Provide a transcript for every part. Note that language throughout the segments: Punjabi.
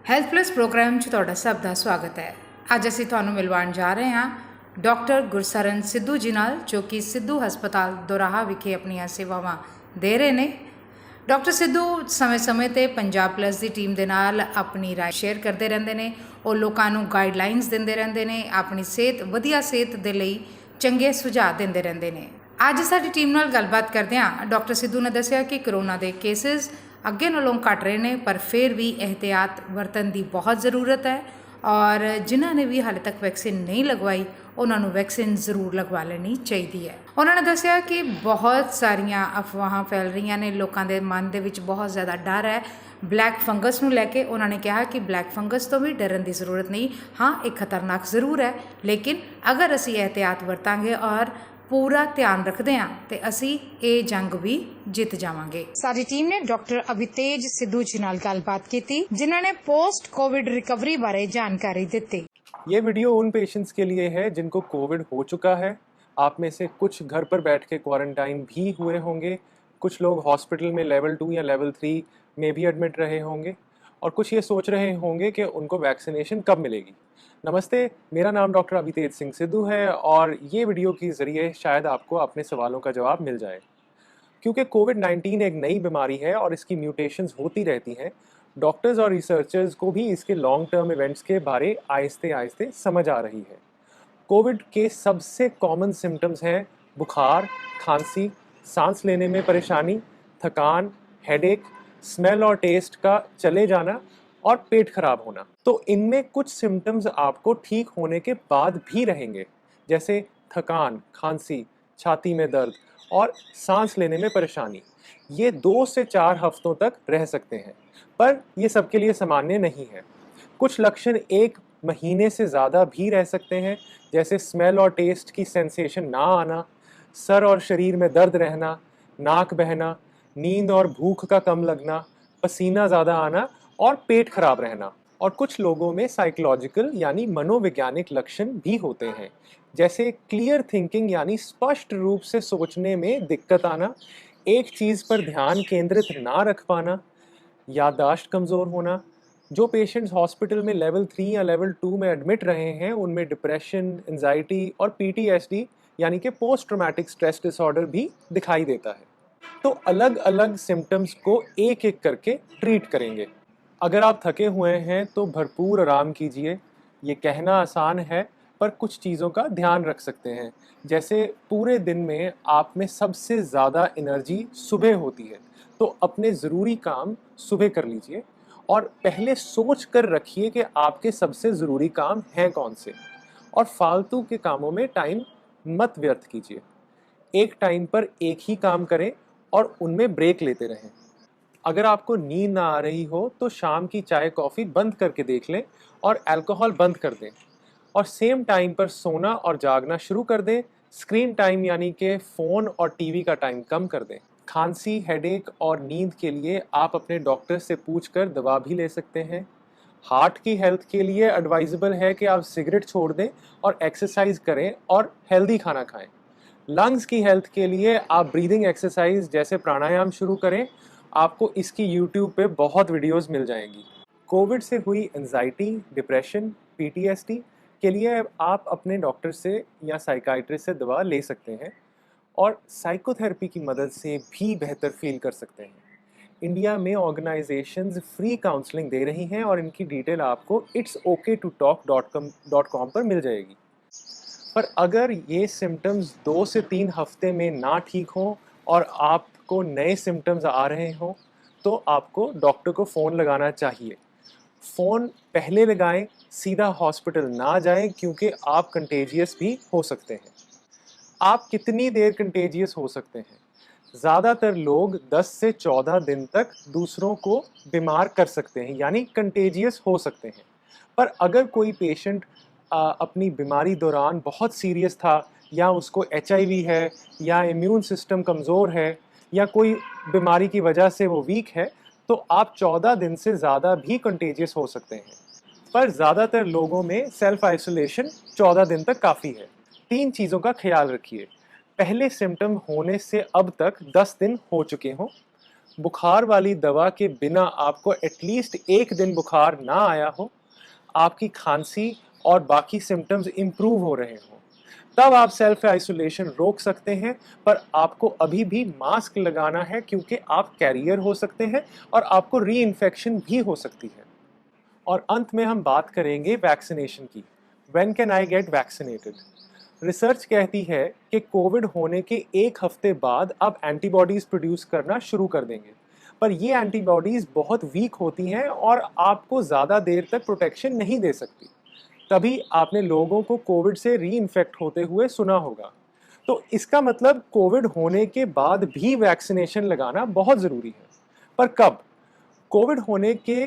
ਹੈਲਥ ਪਲੱਸ ਪ੍ਰੋਗਰਾਮ 'ਚ ਤੁਹਾਡਾ ਸਭ ਦਾ ਸਵਾਗਤ ਹੈ। ਅੱਜ ਅਸੀਂ ਤੁਹਾਨੂੰ ਮਿਲਵਾਉਣ ਜਾ ਰਹੇ ਹਾਂ ਡਾਕਟਰ ਗੁਰਸਰਨ ਸਿੱਧੂ ਜੀ ਨਾਲ, ਜੋ ਕਿ ਸਿੱਧੂ ਹਸਪਤਾਲ ਦੋਰਾਹਾ ਵਿਖੇ ਆਪਣੀਆਂ ਸੇਵਾਵਾਂ ਦੇ ਰਹੇ ਨੇ। ਡਾਕਟਰ ਸਿੱਧੂ ਸਮੇਂ-ਸਮੇਂ 'ਤੇ ਪੰਜਾਬ ਪਲੱਸ ਦੀ ਟੀਮ ਦੇ ਨਾਲ ਆਪਣੀ ਰਾਏ ਸ਼ੇਅਰ ਕਰਦੇ ਰਹਿੰਦੇ ਨੇ। ਉਹ ਲੋਕਾਂ ਨੂੰ ਗਾਈਡਲਾਈਨਸ ਦਿੰਦੇ ਰਹਿੰਦੇ ਨੇ, ਆਪਣੀ ਵਧੀਆ ਸਿਹਤ ਦੇ ਲਈ ਚੰਗੇ ਸੁਝਾਅ ਦਿੰਦੇ ਰਹਿੰਦੇ ਨੇ। ਅੱਜ ਸਾਡੀ ਟੀਮ ਨਾਲ ਗੱਲਬਾਤ ਕਰਦਿਆਂ ਡਾਕਟਰ ਸਿੱਧੂ ਨੇ ਦੱਸਿਆ ਕਿ ਕਰੋਨਾ ਦੇ ਕੇਸਿਸ ਅੱਗੇ ਨਾਲੋਂ ਘੱਟ ਰਹੇ ਨੇ, ਪਰ ਫਿਰ ਵੀ ਇਹਤਿਆਤ ਵਰਤਣ ਦੀ ਬਹੁਤ ਜ਼ਰੂਰਤ ਹੈ ਔਰ ਜਿਨ੍ਹਾਂ ਨੇ ਵੀ ਹਾਲੇ ਤੱਕ ਵੈਕਸੀਨ ਨਹੀਂ ਲਗਵਾਈ ਉਹਨਾਂ ਨੂੰ ਵੈਕਸੀਨ ਜ਼ਰੂਰ ਲਗਵਾ ਲੈਣੀ ਚਾਹੀਦੀ ਹੈ। ਉਹਨਾਂ ਨੇ ਦੱਸਿਆ ਕਿ ਬਹੁਤ ਸਾਰੀਆਂ ਅਫਵਾਹਾਂ ਫੈਲ ਰਹੀਆਂ ਨੇ, ਲੋਕਾਂ ਦੇ ਮਨ ਦੇ ਵਿੱਚ ਬਹੁਤ ਜ਼ਿਆਦਾ ਡਰ ਹੈ ਬਲੈਕ ਫੰਗਸ ਨੂੰ ਲੈ ਕੇ। ਉਹਨਾਂ ਨੇ ਕਿਹਾ ਕਿ ਬਲੈਕ ਫੰਗਸ ਤੋਂ ਵੀ ਡਰਨ ਦੀ ਜ਼ਰੂਰਤ ਨਹੀਂ, ਹਾਂ ਇਹ ਖਤਰਨਾਕ ਜ਼ਰੂਰ ਹੈ, ਲੇਕਿਨ ਅਗਰ ਅਸੀਂ ਇਹਤਿਆਤ ਵਰਤਾਂਗੇ ਔਰ ਪੂਰਾ ਧਿਆਨ ਰੱਖਦੇ ਹਾਂ ਤੇ ਅਸੀਂ ਇਹ ਜੰਗ ਵੀ ਜਿੱਤ ਜਾਵਾਂਗੇ। ਸਾਡੀ ਟੀਮ ਨੇ ਡਾਕਟਰ ਅਭਿਤੇਜ ਸਿੱਧੂ ਜੀ ਨਾਲ ਗੱਲਬਾत ਕੀਤੀ, जिन्हों ने पोस्ट कोविड रिकवरी बारे जानकारी दी। ये वीडियो उन पेशेंट्स के लिए है जिनको कोविड हो चुका है। आप में से कुछ घर पर बैठ के क्वारंटाइन भी हुए होंगे, कुछ लोग हॉस्पिटल में लेवल 2 या लेवल 3 में भी एडमिट रहे होंगे और कुछ ये सोच रहे होंगे कि उनको वैक्सीनेशन कब मिलेगी। नमस्ते, मेरा नाम डॉक्टर अभितेज सिंह सिद्धू है और ये वीडियो के ज़रिए शायद आपको अपने सवालों का जवाब मिल जाए। क्योंकि कोविड-19 एक नई बीमारी है और इसकी म्यूटेशंस होती रहती हैं, डॉक्टर्स और रिसर्चर्स को भी इसके लॉन्ग टर्म इवेंट्स के बारे आहिस्ते आहिस्ते समझ आ रही है। कोविड के सबसे कॉमन सिम्टम्स हैं बुखार, खांसी, सांस लेने में परेशानी, थकान, हेडेक, स्मेल और टेस्ट का चले जाना और पेट खराब होना। तो इनमें कुछ सिम्टम्स आपको ठीक होने के बाद भी रहेंगे, जैसे थकान, खांसी, छाती में दर्द और सांस लेने में परेशानी। ये 2 से 4 हफ्तों तक रह सकते हैं, पर ये सबके लिए सामान्य नहीं है। कुछ लक्षण 1 महीने से ज़्यादा भी रह सकते हैं, जैसे स्मेल और टेस्ट की सेंसेशन ना आना, सर और शरीर में दर्द रहना, नाक बहना, नींद और भूख का कम लगना, पसीना ज़्यादा आना और पेट खराब रहना। और कुछ लोगों में साइकोलॉजिकल यानी मनोवैज्ञानिक लक्षण भी होते हैं, जैसे क्लियर थिंकिंग यानी स्पष्ट रूप से सोचने में दिक्कत आना, एक चीज़ पर ध्यान केंद्रित ना रख पाना, याददाश्त कमज़ोर होना। जो पेशेंट्स हॉस्पिटल में लेवल 3 या लेवल 2 में एडमिट रहे हैं उनमें डिप्रेशन, एंजाइटी और PTSD यानी कि पोस्ट ट्रॉमेटिक स्ट्रेस डिसऑर्डर भी दिखाई देता है। तो अलग अलग सिम्टम्स को एक एक करके ट्रीट करेंगे। अगर आप थके हुए हैं तो भरपूर आराम कीजिए। ये कहना आसान है, पर कुछ चीज़ों का ध्यान रख सकते हैं, जैसे पूरे दिन में आप में सबसे ज़्यादा एनर्जी सुबह होती है, तो अपने ज़रूरी काम सुबह कर लीजिए और पहले सोच कर रखिए कि आपके सबसे ज़रूरी काम हैं कौन से, और फालतू के कामों में टाइम मत व्यर्थ कीजिए। एक टाइम पर एक ही काम करें और उनमें ब्रेक लेते रहें। अगर आपको नींद ना आ रही हो तो शाम की चाय कॉफ़ी बंद करके देख लें और अल्कोहल बंद कर दें, और सेम टाइम पर सोना और जागना शुरू कर दें। स्क्रीन टाइम यानी कि फ़ोन और टीवी का टाइम कम कर दें। खांसी, हेडेक और नींद के लिए आप अपने डॉक्टर से पूछकर दवा भी ले सकते हैं। हार्ट की हेल्थ के लिए एडवाइजेबल है कि आप सिगरेट छोड़ दें और एक्सरसाइज करें और हेल्दी खाना खाएं। लंग्स की हेल्थ के लिए आप ब्रीदिंग एक्सरसाइज जैसे प्राणायाम शुरू करें। आपको इसकी यूट्यूब पे बहुत वीडियोस मिल जाएंगी। कोविड से हुई एंजाइटी, डिप्रेशन, PTSD के लिए आप अपने डॉक्टर से या साइकाइट्रिस्ट से दवा ले सकते हैं और साइकोथेरेपी की मदद से भी बेहतर फील कर सकते हैं। इंडिया में ऑर्गेनाइजेशंस फ्री काउंसलिंग दे रही हैं और इनकी डिटेल आपको itsokaytotalk.com पर मिल जाएगी। पर अगर ये सिम्टम्स 2 से 3 हफ्ते में ना ठीक हों और आपको नए सिम्टम्स आ रहे हों, तो आपको डॉक्टर को फ़ोन लगाना चाहिए। फ़ोन पहले लगाएं, सीधा हॉस्पिटल ना जाएं, क्योंकि आप कंटेजियस भी हो सकते हैं। आप कितनी देर कंटेजियस हो सकते हैं? ज़्यादातर लोग 10 से 14 दिन तक दूसरों को बीमार कर सकते हैं, यानी कंटेजियस हो सकते हैं। पर अगर कोई पेशेंट अपनी बीमारी दौरान बहुत सीरियस था, या उसको HIV है, या इम्यून सिस्टम कमज़ोर है, या कोई बीमारी की वजह से वो वीक है, तो आप 14 दिन से ज़्यादा भी कंटेजियस हो सकते हैं। पर ज़्यादातर लोगों में सेल्फ आइसोलेशन 14 दिन तक काफ़ी है। 3 चीज़ों का ख्याल रखिए। पहले सिम्टम होने से अब तक 10 दिन हो चुके हों, बुखार वाली दवा के बिना आपको एटलीस्ट 1 दिन बुखार ना आया हो, आपकी खांसी और बाकी सिम्पटम्स इम्प्रूव हो रहे हों, तब आप सेल्फ आइसोलेशन रोक सकते हैं। पर आपको अभी भी मास्क लगाना है क्योंकि आप कैरियर हो सकते हैं और आपको री इन्फेक्शन भी हो सकती है। और अंत में हम बात करेंगे वैक्सीनेशन की। When can I get vaccinated? Research कहती है कि कोविड होने के 1 हफ्ते बाद आप एंटीबॉडीज प्रोड्यूस करना शुरू कर देंगे, पर ये एंटीबॉडीज बहुत वीक होती हैं और आपको ज़्यादा देर तक प्रोटेक्शन नहीं दे सकती। तभी आपने लोगों को कोविड से री इन्फेक्ट होते हुए सुना होगा। तो इसका मतलब कोविड होने के बाद भी वैक्सीनेशन लगाना बहुत ज़रूरी है। पर कब? कोविड होने के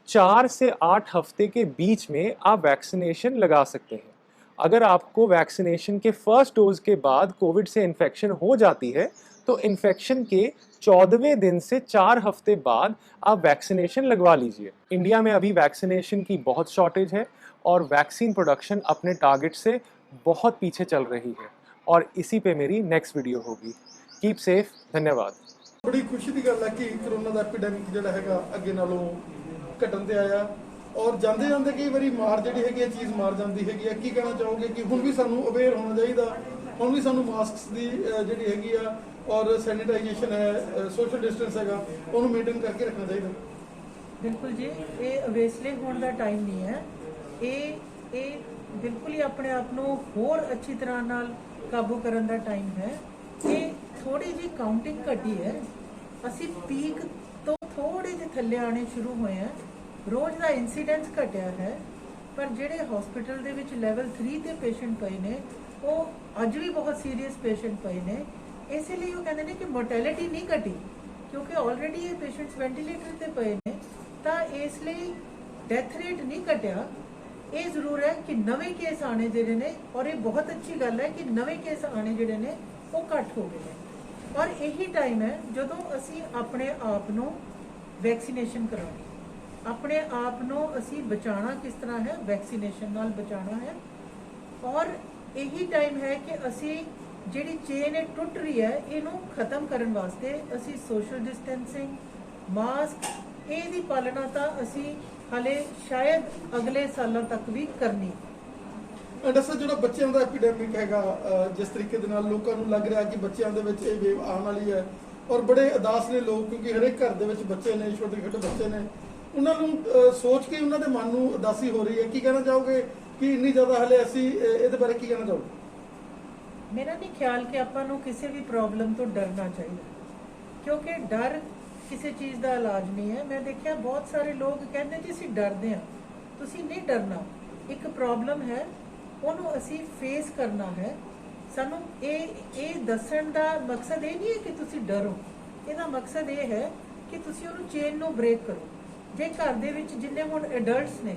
4 से 8 हफ्ते के बीच में आप वैक्सीनेशन लगा सकते हैं। अगर आपको वैक्सीनेशन के फर्स्ट डोज के बाद कोविड से इन्फेक्शन हो जाती है, तो इन्फेक्शन के 14वें दिन से 4 हफ्ते बाद आप वैक्सीनेशन लगवा लीजिए। इंडिया में अभी वैक्सीनेशन की बहुत शॉर्टेज है और वैक्सीन प्रोडक्शन अपने टारगेट से बहुत पीछे चल रही है, और इसी पे मेरी नेक्स्ट वीडियो होगी। Keep safe. धन्यवाद। बड़ी खुशी की गल है कि कोरोना का एपीडेमिक जो है अगे नालों घटन से आया और जाते जाते कई बार मार जी है चीज़ मार जाती है। की कहना चाहोगे कि हुण भी सानू अवेयर होना चाहिए, हुण भी सानू मास्क की जी हैगी और सैनिटाइजेशन है, सोशल डिस्टेंस है, उन्होंने मेनटेन करके रखना चाहिए। बिल्कुल जी, ये अवेसले होने का टाइम नहीं है। ये बिल्कुल ही अपने आप को होर अच्छी तरह नाल काबू करने का टाइम है। ये थोड़ी जी काउंटिंग घटी है, असी पीक तो थोड़े जे थल्ले आने शुरू हुए हैं। रोज़ का इंसीडेंस घटिया है, पर ਜਿਹੜੇ हॉस्पिटल ਦੇ ਵਿੱਚ ਲੈਵਲ 3 ਤੇ ਪੇਸ਼ੈਂਟ ਪਏ ਨੇ ਉਹ ਅੱਜ ਵੀ ਬਹੁਤ ਸੀਰੀਅਸ ਪੇਸ਼ੈਂਟ ਪਏ ਨੇ। ਇਸੇ ਲਈ ਉਹ ਕਹਿੰਦੇ ਨੇ ਕਿ ਮੋਰਟੈਲਿਟੀ ਨਹੀਂ ਘਟੀ, ਕਿਉਂਕਿ ਆਲਰੇਡੀ ਇਹ ਪੇਸ਼ੈਂਟਸ ਵੈਂਟੀਲੇਟਰ ਤੇ ਪਏ ਨੇ, ਤਾਂ ਇਸ ਲਈ ਡੈਥ ਰੇਟ ਨਹੀਂ ਘਟਿਆ। ਇਹ ਜ਼ਰੂਰ ਹੈ ਕਿ ਨਵੇਂ ਕੇਸ ਆਣੇ ਜਿਹੜੇ ਨੇ, ਔਰ ਇਹ ਬਹੁਤ ਅੱਛੀ ਗੱਲ ਹੈ ਕਿ ਨਵੇਂ ਕੇਸ ਆਣੇ ਜਿਹੜੇ ਨੇ ਉਹ ਘੱਟ ਹੋ ਗਏ ਨੇ। ਔਰ ਇਹੀ ਟਾਈਮ ਹੈ ਜਦੋਂ ਅਸੀਂ ਆਪਣੇ ਆਪ ਨੂੰ ਵੈਕਸੀਨੇਸ਼ਨ ਕਰਾਉਣੀ, अपने आप ਨੂੰ ਅਸੀਂ ਬਚਾਉਣਾ ਕਿਸ ਤਰ੍ਹਾਂ ਹੈ, ਵੈਕਸੀਨੇਸ਼ਨ ਨਾਲ ਬਚਾਉਣਾ ਹੈ। ਔਰ ਇਹੀ ਟਾਈਮ ਹੈ ਕਿ ਅਸੀਂ ਜਿਹੜੀ ਚੇਨ ਇਹ ਟੁੱਟ ਰਹੀ ਹੈ ਇਹਨੂੰ ਖਤਮ ਕਰਨ ਵਾਸਤੇ ਅਸੀਂ ਸੋਸ਼ਲ ਡਿਸਟੈਂਸਿੰਗ, ਮਾਸਕ ਇਹਦੀ ਪਾਲਣਾ ਤਾਂ ਅਸੀਂ ਹਾਲੇ ਸ਼ਾਇਦ ਅਗਲੇ ਸਾਲਾਂ ਤੱਕ ਵੀ ਕਰਨੀ। ਦੱਸੋ ਜਿਹੜਾ ਬੱਚਿਆਂ ਦਾ ਐਪੀਡੈਮਿਕ ਹੈਗਾ, ਜਿਸ ਤਰੀਕੇ ਦੇ ਨਾਲ ਲੋਕਾਂ ਨੂੰ ਲੱਗ ਰਿਹਾ ਕਿ ਬੱਚਿਆਂ ਦੇ ਵਿੱਚ ਇਹ ਵੇਵ ਆਉਣ ਵਾਲੀ ਹੈ ਔਰ ਬੜੇ ਉਦਾਸ ਨੇ ਲੋਕ, ਕਿਉਂਕਿ ਹਰੇਕ ਘਰ ਦੇ ਵਿੱਚ ਬੱਚੇ ਨੇ, ਛੋਟੇ ਛੋਟੇ ਬੱਚੇ ਨੇ, ਉਹਨਾਂ ਨੂੰ ਸੋਚ ਕੇ ਉਹਨਾਂ ਦੇ ਮਨ ਨੂੰ ਉਦਾਸੀ ਹੋ ਰਹੀ ਹੈ। ਕੀ ਕਹਿਣਾ ਚਾਹੋਗੇ ਕਿ ਇੰਨੀ ਜ਼ਿਆਦਾ ਹਲੇ ਅਸੀਂ ਇਹਦੇ ਬਾਰੇ ਕੀ ਕਹਿਣਾ ਚਾਹੋਗੇ? ਮੇਰਾ ਨਹੀਂ ਖਿਆਲ ਕਿ ਆਪਾਂ ਨੂੰ ਕਿਸੇ ਵੀ ਪ੍ਰੋਬਲਮ ਤੋਂ ਡਰਨਾ ਚਾਹੀਦਾ, ਕਿਉਂਕਿ ਡਰ ਕਿਸੇ ਚੀਜ਼ ਦਾ ਇਲਾਜ ਨਹੀਂ ਹੈ। ਮੈਂ ਦੇਖਿਆ ਬਹੁਤ ਸਾਰੇ ਲੋਕ ਕਹਿੰਦੇ ਜੀ ਅਸੀਂ ਡਰਦੇ ਹਾਂ। ਤੁਸੀਂ ਨਹੀਂ ਡਰਨਾ। ਇੱਕ ਪ੍ਰੋਬਲਮ ਹੈ, ਉਹਨੂੰ ਅਸੀਂ ਫੇਸ ਕਰਨਾ ਹੈ। ਸਾਨੂੰ ਇਹ ਦੱਸਣ ਦਾ ਮਕਸਦ ਇਹ ਨਹੀਂ ਹੈ ਕਿ ਤੁਸੀਂ ਡਰੋ। ਇਹਦਾ ਮਕਸਦ ਇਹ ਹੈ ਕਿ ਤੁਸੀਂ ਉਹਨੂੰ ਚੇਨ ਨੂੰ ਬ੍ਰੇਕ ਕਰੋ। ਜੇ ਘਰ ਦੇ ਵਿੱਚ ਜਿੰਨੇ ਹੁਣ ਐਡਲਟਸ ਨੇ,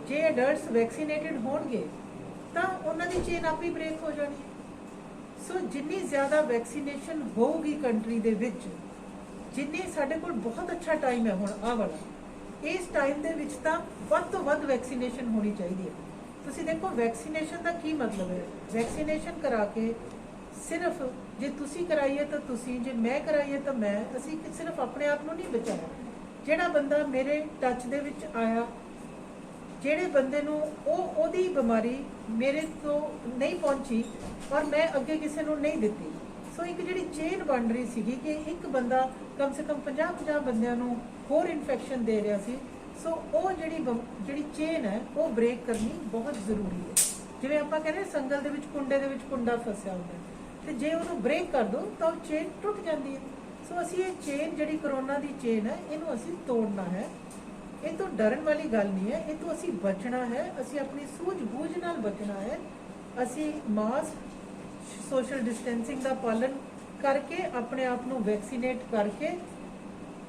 ਜੇ ਐਡਲਟਸ ਵੈਕਸੀਨੇਟਡ ਹੋਣਗੇ ਤਾਂ ਉਹਨਾਂ ਦੀ ਚੇਨ ਆਪੇ ਬ੍ਰੇਕ ਹੋ ਜਾਣੀ। ਸੋ ਜਿੰਨੀ ਜ਼ਿਆਦਾ ਵੈਕਸੀਨੇਸ਼ਨ ਹੋਊਗੀ ਕੰਟਰੀ ਦੇ ਵਿੱਚ, ਜਿੰਨੀ ਸਾਡੇ ਕੋਲ ਬਹੁਤ ਅੱਛਾ ਟਾਈਮ ਹੈ ਹੁਣ ਆਹ ਵਾਲਾ, ਇਸ ਟਾਈਮ ਦੇ ਵਿੱਚ ਤਾਂ ਵੱਧ ਤੋਂ ਵੱਧ ਵੈਕਸੀਨੇਸ਼ਨ ਹੋਣੀ ਚਾਹੀਦੀ ਹੈ। ਤੁਸੀਂ ਦੇਖੋ ਵੈਕਸੀਨੇਸ਼ਨ ਦਾ ਕੀ ਮਤਲਬ ਹੈ। ਵੈਕਸੀਨੇਸ਼ਨ ਕਰਾ ਕੇ ਸਿਰਫ ਜੇ ਤੁਸੀਂ ਕਰਾਈਏ ਤਾਂ ਤੁਸੀਂ, ਜੇ ਮੈਂ ਕਰਾਈਏ ਤਾਂ ਮੈਂ, ਅਸੀਂ ਸਿਰਫ ਆਪਣੇ ਆਪ ਨੂੰ ਨਹੀਂ ਬਚਾਉਣਾ। ਜਿਹੜਾ ਬੰਦਾ ਮੇਰੇ ਟੱਚ ਦੇ ਵਿੱਚ ਆਇਆ, ਜਿਹੜੇ ਬੰਦੇ ਨੂੰ ਉਹਦੀ ਬਿਮਾਰੀ ਮੇਰੇ ਤੋਂ ਨਹੀਂ ਪਹੁੰਚੀ ਔਰ ਮੈਂ ਅੱਗੇ ਕਿਸੇ ਨੂੰ ਨਹੀਂ ਦਿੱਤੀ, ਸੋ ਇੱਕ ਜਿਹੜੀ ਚੇਨ ਬਣ ਰਹੀ ਸੀਗੀ ਕਿ ਇੱਕ ਬੰਦਾ ਕਮ ਸੇ ਕਮ 50 ਬੰਦਿਆਂ ਨੂੰ ਹੋਰ ਇਨਫੈਕਸ਼ਨ ਦੇ ਰਿਹਾ ਸੀ। ਸੋ ਉਹ ਜਿਹੜੀ ਚੇਨ ਹੈ ਉਹ ਬ੍ਰੇਕ ਕਰਨੀ ਬਹੁਤ ਜ਼ਰੂਰੀ ਹੈ। ਜਿਵੇਂ ਆਪਾਂ ਕਹਿੰਦੇ ਸੰਗਲ ਦੇ ਵਿੱਚ ਕੁੰਡੇ ਦੇ ਵਿੱਚ ਕੁੰਡਾ ਫਸਿਆ ਹੁੰਦਾ, ਤੇ ਜੇ ਉਹਨੂੰ ਬ੍ਰੇਕ ਕਰ ਦੋ ਤਾਂ ਉਹ ਚੇਨ ਟੁੱਟ ਜਾਂਦੀ ਹੈ। ਸੋ ਅਸੀਂ ਇਹ ਚੇਨ ਜਿਹੜੀ ਕਰੋਨਾ ਦੀ ਚੇਨ ਹੈ ਇਹਨੂੰ ਅਸੀਂ ਤੋੜਨਾ ਹੈ। ਇਹ ਤੋਂ ਡਰਨ ਵਾਲੀ ਗੱਲ ਨਹੀਂ ਹੈ, ਇਹ ਤੋਂ ਅਸੀਂ ਬਚਣਾ ਹੈ। ਅਸੀਂ ਆਪਣੀ ਸੂਝ-ਬੂਝ ਨਾਲ ਬਚਣਾ ਹੈ। ਅਸੀਂ ਮਾਸਕ, ਸੋਸ਼ਲ ਡਿਸਟੈਂਸਿੰਗ ਦਾ ਪਾਲਣ ਕਰਕੇ, ਆਪਣੇ ਆਪ ਨੂੰ ਵੈਕਸੀਨੇਟ ਕਰਕੇ,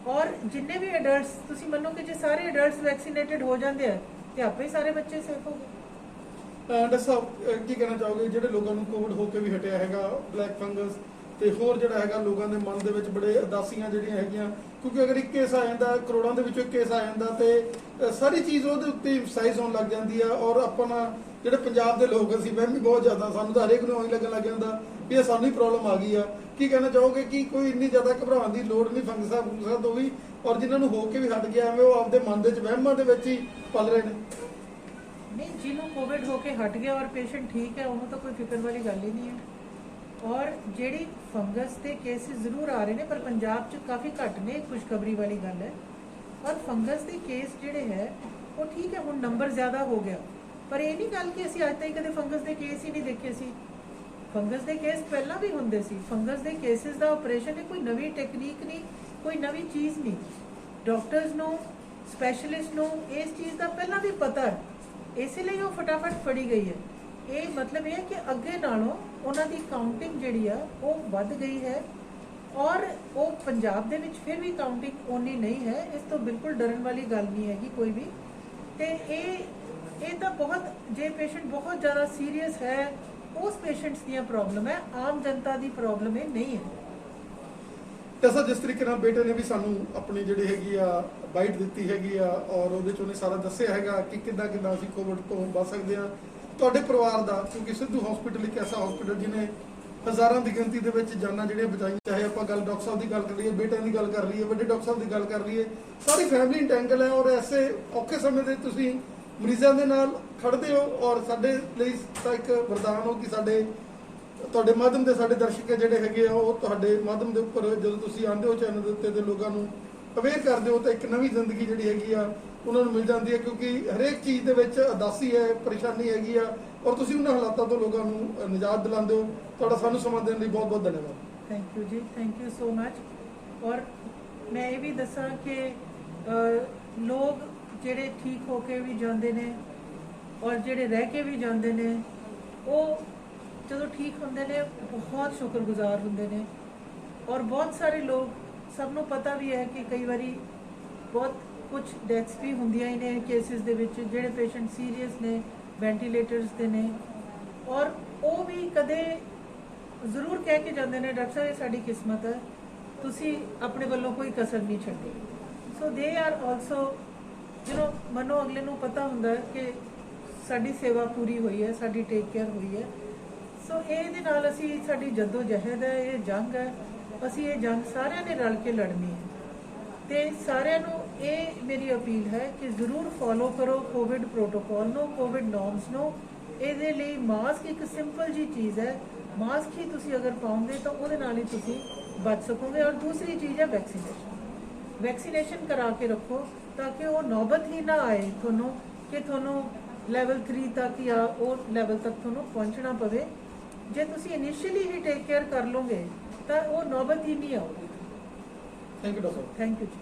ਔਰ ਜਿੰਨੇ ਵੀ ਐਡਲਟਸ, ਤੁਸੀਂ ਮੰਨੋ ਕਿ ਜੇ ਸਾਰੇ ਐਡਲਟਸ ਵੈਕਸੀਨੇਟਡ ਹੋ ਜਾਂਦੇ ਆ ਤੇ ਆਪੇ ਹੀ ਸਾਰੇ ਬੱਚੇ ਸੇਫ ਹੋ ਗਏ। ਡਾਕਟਰ ਸਾਹਿਬ ਕੀ ਕਹਿਣਾ ਚਾਹੋਗੇ ਜਿਹੜੇ ਲੋਕਾਂ ਨੂੰ ਕੋਵਿਡ ਹੋ ਕੇ ਵੀ ਹਟਿਆ ਹੈਗਾ, ਬਲੈਕ ਫੰਗਸ ਤੇ ਹੋਰ ਜਿਹੜਾ ਹੈਗਾ ਲੋਕਾਂ ਦੇ ਮਨ ਦੇ ਵਿੱਚ ਬੜੇ ਉਦਾਸੀਆਂ ਜਿਹੜੀਆਂ ਹੈਗੀਆਂ, ਕਿਉਂਕਿ ਅਗਰ ਇੱਕ ਕੇਸ ਆ ਜਾਂਦਾ, ਕਰੋੜਾਂ ਦੇ ਵਿੱਚੋਂ ਇੱਕ ਕੇਸ ਆ ਜਾਂਦਾ ਤੇ ਸਾਰੀ ਚੀਜ਼ ਉਹਦੇ ਉੱਤੇ ਸਾਈਜ਼ ਹੋਣ ਲੱਗ ਜਾਂਦੀ ਆ। ਔਰ ਆਪਣਾ ਜਿਹੜੇ ਪੰਜਾਬ ਦੇ ਲੋਕ ਅਸੀਂ ਵਹਿਮੀ ਬਹੁਤ ਜ਼ਿਆਦਾ, ਸਾਨੂੰ ਤਾਂ ਹਰੇਕ ਨੂੰ ਇਹੀ ਲੱਗਣ ਲੱਗ ਜਾਂਦਾ ਵੀ ਇਹ ਸਾਨੂੰ ਹੀ ਪ੍ਰੋਬਲਮ ਆ ਗਈ ਆ। ਕੀ ਕਹਿਣਾ ਚਾਹੋਗੇ ਕਿ ਕੋਈ ਇੰਨੀ ਜ਼ਿਆਦਾ ਘਬਰਾਉਣ ਦੀ ਲੋੜ ਨਹੀਂ ਫੰਗਸਾਂ ਫੁੰਗਸਾਂ ਤੋਂ ਵੀ, ਔਰ ਜਿਨ੍ਹਾਂ ਨੂੰ ਹੋ ਕੇ ਵੀ ਹਟ ਗਿਆ ਐਵੇਂ ਉਹ ਆਪਦੇ ਮਨ ਦੇ ਵਿੱਚ ਵਹਿਮਾਂ ਦੇ ਵਿੱਚ ਹੀ ਪਲ ਰਹੇ ਨੇ? ਨਹੀਂ, ਜਿਹਨੂੰ ਕੋਵਿਡ ਹੋ ਕੇ ਹਟ ਗਿਆ ਔਰ ਪੇਸ਼ੈਂਟ ਠੀਕ ਹੈ ਉਹਨੂੰ ਤਾਂ ਕੋਈ ਫਿਕਰ ਵਾਲੀ ਗੱਲ ਹੀ ਨਹੀਂ ਹੈ। ਔਰ ਜਿਹੜੀ ਫੰਗਸ ਦੇ ਕੇਸਿਸ ਜ਼ਰੂਰ ਆ ਰਹੇ ਨੇ ਪਰ ਪੰਜਾਬ 'ਚ ਕਾਫੀ ਘੱਟ ਨੇ, ਖੁਸ਼ਖਬਰੀ ਵਾਲੀ ਗੱਲ ਹੈ। ਔਰ ਫੰਗਸ ਦੇ ਕੇਸ ਜਿਹੜੇ ਹੈ ਉਹ ਠੀਕ ਹੈ, ਹੁਣ ਨੰਬਰ ਜ਼ਿਆਦਾ ਹੋ ਗਿਆ, ਪਰ ਇਹ ਨਹੀਂ ਗੱਲ ਕਿ ਅਸੀਂ ਅੱਜ ਤੱਕ ਕਦੇ ਫੰਗਸ ਦੇ ਕੇਸ ਹੀ ਨਹੀਂ ਦੇਖੇ ਸੀ। ਫੰਗਸ ਦੇ ਕੇਸ ਪਹਿਲਾਂ ਵੀ ਹੁੰਦੇ ਸੀ। ਫੰਗਸ ਦੇ ਕੇਸਿਸ ਦਾ ਆਪਰੇਸ਼ਨ ਹੈ, ਕੋਈ ਨਵੀਂ ਟੈਕਨੀਕ ਨਹੀਂ, ਕੋਈ ਨਵੀਂ ਚੀਜ਼ ਨਹੀਂ। ਡਾਕਟਰਸ ਨੂੰ, ਸਪੈਸ਼ਲਿਸਟ ਨੂੰ ਇਸ ਚੀਜ਼ ਦਾ ਪਹਿਲਾਂ ਵੀ ਪਤਾ ਹੈ, ਇਸੇ ਲਈ ਉਹ ਫਟਾਫਟ ਫੜੀ ਗਈ ਹੈ। ਇਹ ਮਤਲਬ ਇਹ ਹੈ ਕਿ ਅੱਗੇ ਨਾਲੋਂ ਉਹਨਾਂ ਦੀ ਕਾਊਂਟਿੰਗ ਜਿਹੜੀ ਆ ਉਹ ਵੱਧ ਗਈ ਹੈ। ਔਰ ਉਹ ਪੰਜਾਬ ਦੇ ਵਿੱਚ ਫਿਰ ਵੀ ਕਾਊਂਟਿੰਗ ਓਨੀ ਨਹੀਂ ਹੈ। ਇਸ ਤੋਂ ਬਿਲਕੁਲ ਡਰਨ ਵਾਲੀ ਗੱਲ ਨਹੀਂ ਹੈਗੀ ਕੋਈ ਵੀ। ਤੇ ਇਹ ਤਾਂ ਬਹੁਤ, ਜੇ ਪੇਸ਼ੈਂਟ ਬਹੁਤ ਜ਼ਿਆਦਾ ਸੀਰੀਅਸ ਹੈ ਉਸ ਪੇਸ਼ੈਂਟਸ ਦੀਆਂ ਪ੍ਰੋਬਲਮ ਹੈ, ਆਮ ਜਨਤਾ ਦੀ ਪ੍ਰੋਬਲਮ ਇਹ ਨਹੀਂ ਹੈ। ਐਸਾ ਜਿਸ ਤਰੀਕੇ ਨਾਲ ਬੇਟੇ ਨੇ ਵੀ ਸਾਨੂੰ ਆਪਣੀ ਜਿਹੜੀ ਹੈਗੀ ਆ ਬਾਈਟ ਦਿੱਤੀ ਹੈਗੀ ਆ, ਔਰ ਉਹਦੇ 'ਚ ਉਹਨੇ ਸਾਰਾ ਦੱਸਿਆ ਹੈਗਾ ਕਿ ਕਿੱਦਾਂ ਕਿੱਦਾਂ ਅਸੀਂ ਕੋਵਿਡ ਤੋਂ ਬਚ ਸਕਦੇ ਹਾਂ। ਤੁਹਾਡੇ ਪਰਿਵਾਰ ਦਾ, ਕਿਉਂਕਿ ਸਿੱਧੂ ਹਸਪੀਟਲ ਇੱਕ ਐਸਾ ਹਸਪੀਟਲ ਜਿਹਨੇ ਹਜ਼ਾਰਾਂ ਦੀ ਗਿਣਤੀ ਦੇ ਵਿੱਚ ਜਾਨਾਂ ਜਿਹੜੀਆਂ ਬਚਾਈਆਂ, ਚਾਹੇ ਆਪਾਂ ਗੱਲ ਡਾਕਟਰ ਸਾਹਿਬ ਦੀ ਗੱਲ ਕਰ ਲਈਏ, ਬੇਟਿਆਂ ਦੀ ਗੱਲ ਕਰ ਲਈਏ, ਵੱਡੇ ਡਾਕਟਰ ਸਾਹਿਬ ਦੀ ਗੱਲ ਕਰ ਲਈਏ, ਸਾਰੀ ਫੈਮਿਲੀ ਇੰਟੈਂਗਲ ਹੈ। ਔਰ ਐਸੇ ਔਖੇ ਸਮੇਂ ਦੇ ਤੁਸੀਂ ਮਰੀਜ਼ਾਂ ਦੇ ਨਾਲ ਖੜਦੇ ਹੋ, ਔਰ ਸਾਡੇ ਲਈ ਤਾਂ ਇੱਕ ਵਰਦਾਨ ਹੋ ਕਿ ਤੁਹਾਡੇ ਮਾਧਿਅਮ ਦੇ ਸਾਡੇ ਦਰਸ਼ਕ ਜਿਹੜੇ ਹੈਗੇ ਆ ਉਹ ਤੁਹਾਡੇ ਮਾਧਿਅਮ ਦੇ ਉੱਪਰ ਜਦੋਂ ਤੁਸੀਂ ਆਉਂਦੇ ਹੋ ਚੈਨਲ ਦੇ ਉੱਤੇ ਤੇ ਲੋਕਾਂ ਨੂੰ ਅਵੇਅਰ ਕਰਦੇ ਹੋ ਤਾਂ ਇੱਕ ਨਵੀਂ ਜ਼ਿੰਦਗੀ ਜਿਹੜੀ ਹੈਗੀ ਆ ਉਹਨਾਂ ਨੂੰ ਮਿਲ ਜਾਂਦੀ ਹੈ। ਕਿਉਂਕਿ ਹਰੇਕ ਚੀਜ਼ ਦੇ ਵਿੱਚ ਉਦਾਸੀ ਹੈ, ਪਰੇਸ਼ਾਨੀ ਹੈਗੀ ਆ, ਔਰ ਤੁਸੀਂ ਉਹਨਾਂ ਹਾਲਾਤਾਂ ਤੋਂ ਲੋਕਾਂ ਨੂੰ ਨਿਜਾਤ ਦਿਲਾਉਂਦੇ ਹੋ। ਤੁਹਾਡਾ ਸਾਨੂੰ ਸਮਾਂ ਦੇਣ ਲਈ ਬਹੁਤ ਬਹੁਤ ਧੰਨਵਾਦ। ਥੈਂਕ ਯੂ ਜੀ, ਥੈਂਕ ਯੂ ਸੋ ਮਚ। ਔਰ ਮੈਂ ਇਹ ਵੀ ਦੱਸਾਂ ਕਿ ਲੋਕ ਜਿਹੜੇ ਠੀਕ ਹੋ ਕੇ ਵੀ ਜਾਂਦੇ ਨੇ ਔਰ ਜਿਹੜੇ ਰਹਿ ਕੇ ਵੀ ਜਾਂਦੇ ਨੇ, ਉਹ ਜਦੋਂ ਠੀਕ ਹੁੰਦੇ ਨੇ ਬਹੁਤ ਸ਼ੁਕਰਗੁਜ਼ਾਰ ਹੁੰਦੇ ਨੇ। ਔਰ ਬਹੁਤ ਸਾਰੇ ਲੋਕ, ਸਭ ਨੂੰ ਪਤਾ ਵੀ ਹੈ ਕਿ ਕਈ ਵਾਰੀ ਬਹੁਤ ਕੁਝ ਡੈਥਸ ਵੀ ਹੁੰਦੀਆਂ ਹੀ ਨੇ ਕੇਸਿਸ ਦੇ ਵਿੱਚ, ਜਿਹੜੇ ਪੇਸ਼ੈਂਟ ਸੀਰੀਅਸ ਨੇ, ਵੈਂਟੀਲੇਟਰਸ ਤੇ ਨੇ, ਔਰ ਉਹ ਵੀ ਕਦੇ ਜ਼ਰੂਰ ਕਹਿ ਕੇ ਜਾਂਦੇ ਨੇ ਡਾਕਟਰ ਸਾਹਿਬ ਇਹ ਸਾਡੀ ਕਿਸਮਤ ਹੈ, ਤੁਸੀਂ ਆਪਣੇ ਵੱਲੋਂ ਕੋਈ ਕਸਰ ਨਹੀਂ ਛੱਡੀ। ਸੋ ਦੇ ਆਰ ਆਲਸੋ ਮਨੋਂ ਅਗਲੇ ਨੂੰ ਪਤਾ ਹੁੰਦਾ ਹੈ ਕਿ ਸਾਡੀ ਸੇਵਾ ਪੂਰੀ ਹੋਈ ਹੈ, ਸਾਡੀ ਟੇਕ ਕੇਅਰ ਹੋਈ ਹੈ। ਸੋ ਇਹਦੇ ਨਾਲ ਅਸੀਂ, ਸਾਡੀ ਜੱਦੋ ਜਹਿਦ ਹੈ, ਇਹ ਜੰਗ ਹੈ, ਅਸੀਂ ਇਹ ਜੰਗ ਸਾਰਿਆਂ ਨੇ ਰਲ ਕੇ ਲੜਨੀ ਹੈ। ਤੇ ਸਾਰਿਆਂ ਨੂੰ ਇਹ ਮੇਰੀ ਅਪੀਲ ਹੈ ਕਿ ਜ਼ਰੂਰ ਫੋਲੋ ਕਰੋ ਕੋਵਿਡ ਪ੍ਰੋਟੋਕੋਲ ਨੂੰ, ਕੋਵਿਡ ਨੋਰਮਸ ਨੂੰ। ਇਹਦੇ ਲਈ ਮਾਸਕ ਇੱਕ ਸਿੰਪਲ ਜੀ ਚੀਜ਼ ਹੈ, ਮਾਸਕ ਹੀ ਤੁਸੀਂ ਅਗਰ ਪਾਉਂਗੇ ਤਾਂ ਉਹਦੇ ਨਾਲ ਹੀ ਤੁਸੀਂ ਬਚ ਸਕੋਗੇ। ਔਰ ਦੂਸਰੀ ਚੀਜ਼ ਹੈ ਵੈਕਸੀਨੇਸ਼ਨ ਕਰਾ ਕੇ ਰੱਖੋ ਤਾਂ ਕਿ ਉਹ ਨੌਬਤ ਹੀ ਨਾ ਆਏ ਤੁਹਾਨੂੰ ਕਿ ਤੁਹਾਨੂੰ ਲੈਵਲ 3 ਤੱਕ ਜਾਂ ਉਹ ਲੈਵਲ ਤੱਕ ਤੁਹਾਨੂੰ ਪਹੁੰਚਣਾ ਪਵੇ। ਜੇ ਤੁਸੀਂ ਇਨੀਸ਼ੀਅਲੀ ਹੀ ਟੇਕ ਕੇਅਰ ਕਰ ਲਓਗੇ ਤਾਂ ਉਹ ਨੌਬਤ ਹੀ ਨਹੀਂ ਆਉਗੀ। Thank you doctor. Thank you ਜੀ।